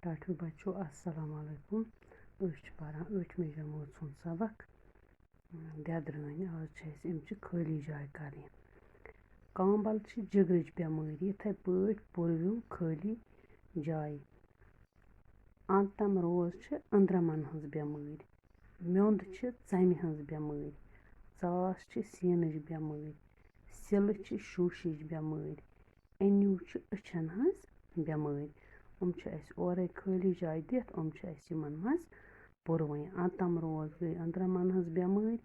ٹاٹھو بچو السلام علیکم أسۍ پران 8مہِ جمٲژ ہُنٛد سبق دٮ۪درٲنۍ آز چھِ اَسہِ اَمچہِ خٲلی جاے کَرٕنۍ کامبل چھِ جِگرٕچ بٮ۪مٲرۍ یِتھَے پٲٹھۍ پُروِو خٲلی جایہِ اَنتَم روز چھِ أنٛدرَمن ہٕنٛز بٮ۪مٲرۍ میوٚنٛد چھِ ژَمہِ ہٕنٛز بٮ۪مٲرۍ ژاس چھِ سیٖنٕچ بٮ۪مٲرۍ سِلہٕ چھِ شوٗشِچ بٮ۪مٲرۍ اَنِو چھِ أچھَن ہٕنٛز بٮ۪مٲرۍ یِم چھِ اَسہِ اورَے خٲلی جاے دِتھ یِم چھِ اَسہِ یِمن منٛز پُروٕنۍ اَنتَم روز گٔے أنٛدرَمن ہٕنٛز بٮ۪مٲرۍ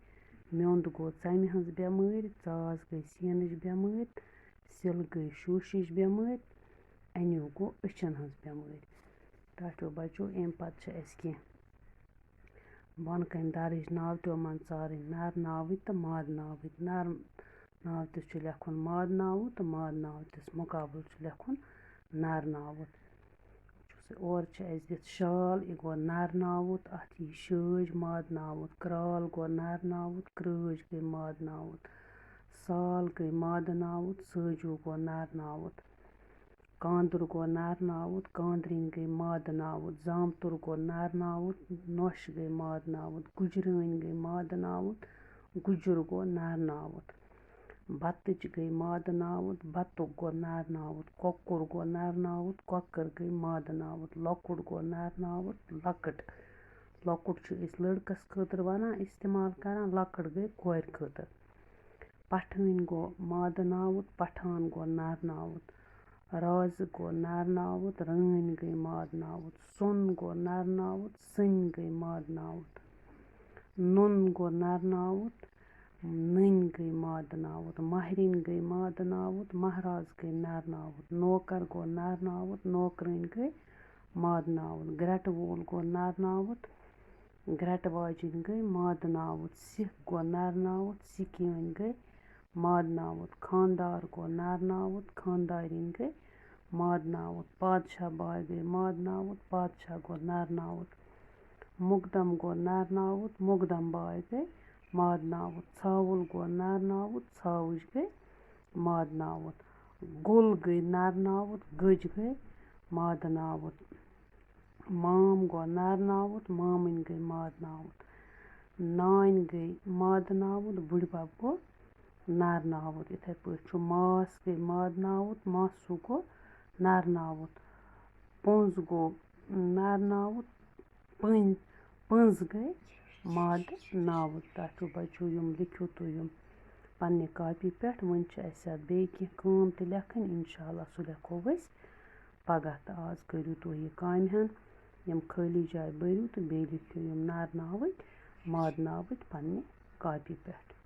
میوٚنٛد گوٚو ژَمہِ ہٕنٛز بٮ۪مٲرۍ ژاس گٔے سیٖنٕچ بٮ۪مٲرۍ سِلہٕ گٔے شوٗشِچ بٮ۪مٲرۍ اَنِو گوٚو أچھَن ہٕنٛز بٮ۪مٲرۍ ٹاٹھو بچو اَمہِ پتہٕ چھِ اَسہِ کیٚنٛہہ بۄنہٕ کَنہِ دَرٕج ناوتو منٛز ژارٕنۍ نر ناوٕتۍ تہٕ مادٕ ناوٕتۍ نر ناوتِس چھُ لیکھُن مادٕ ناوُت تہٕ مادٕ ناوتِس مُقابل چھُ لیکھُن نر ناوُت اورٕ چھِ اَسہِ دِتھ شال یہِ گوٚو نر ناوُت اَتھ یی شٲج مادٕ ناوُت کرٛال گوٚو نر ناوُت کرٛٲج گٔے مادٕ ناوُت سال گٔے مادٕ ناوُت سٲجوٗ گوٚو نر ناوُت کانٛدُر گوٚو نر ناوُت کانٛدرِنۍ گٔے مادٕ ناوُت زامتُر گوٚو نر ناوُت نۄش گٔے مادٕ ناوُت گُجرٲنۍ گٔے مادٕ ناوُت گُجُر گوٚو نر ناوُت بَتٕچ گٔے مادٕ ناوُت بَتُک گوٚو نر ناوُت کۄکُر گوٚو نر ناوُت کۄکٕر گٔے مادٕ ناوُت لۄکُٹ گوٚو نر ناوُت لۄکٕٹ لۄکُٹ چھِ أسۍ لٔڑکَس خٲطرٕ وَنان اِستعمال کَران لۄکٕٹ گٔے کورِ خٲطرٕ پٹھٲنۍ گوٚو مادٕ ناوُت پٹھان گوٚو نر ناوُت رازٕ گوٚو نر ناوُت رٲنۍ گٔے مادٕ ناوُت سۄن گوٚو نر ناوُت سٔنۍ گٔے مادٕ ناوُت نُن گوٚو نر ناوُت نٔنۍ گٔے مادٕ ناوُت مہرِنۍ گٔے مادٕ ناوُت مہراز گٔے نر ناوُت نوکر گوٚو نر ناوُت نوکرٲنۍ گٔے مادٕ ناوُت گرٛٮ۪ٹہٕ وول گوٚو نر ناوُت گرٛٮ۪ٹہٕ واجٮ۪نۍ گٔے مادٕ ناوُت سِکھ گوٚو نر ناوُت سِکھیٲنۍ گٔے مادٕ ناوُت خانٛدار گوٚو نر ناوُت خانٛدارِنۍ گٔے مادٕ ناوُت پادشاہ باے گٔے مادٕ ناوُت پادشاہ گوٚو نر ناوُت مُقدم گوٚو نر ناوُت مُقدم باے گٔے مادٕ ناوُت ژھاوُل گوٚو نر ناوُت ژھاوٕج گٔے مادٕ ناوُت گُل گٔے نر ناوُت گٔج گٔے مادٕ ناوُت مام گوٚو نر ناوُت مامٕنۍ گٔے مادٕ ناوُت نانۍ گٔے مادٕ ناوُت بٕڈِبب گوٚو نر ناوُت یِتھَے پٲٹھۍ چھُ ماس گٔے مادٕ ناوُت ماسوٗ گوٚو نر ناوُت پوٚنٛز گوٚو نر ناوُت پٔنٛز گٔے مادٕ ناوُت ٹاٹھو بچو یِم لیکھِو تُہۍ یِم پنٛنہِ کاپی پٮ۪ٹھ وۄنۍ چھِ اَسہِ اَتھ بیٚیہِ کیٚنٛہہ کٲم تہِ لیکھٕنۍ اِنشاء اللہ سُہ لیکھو أسۍ پگاہ تہٕ آز کٔرِو تُہۍ یہِ کامہِ ہن یِم خٲلی جاے بٔرِو تہٕ بیٚیہِ لیکھِو یِم نر ناوٕتۍ مادٕ ناوٕتۍ پنٛنہِ کاپی پٮ۪ٹھ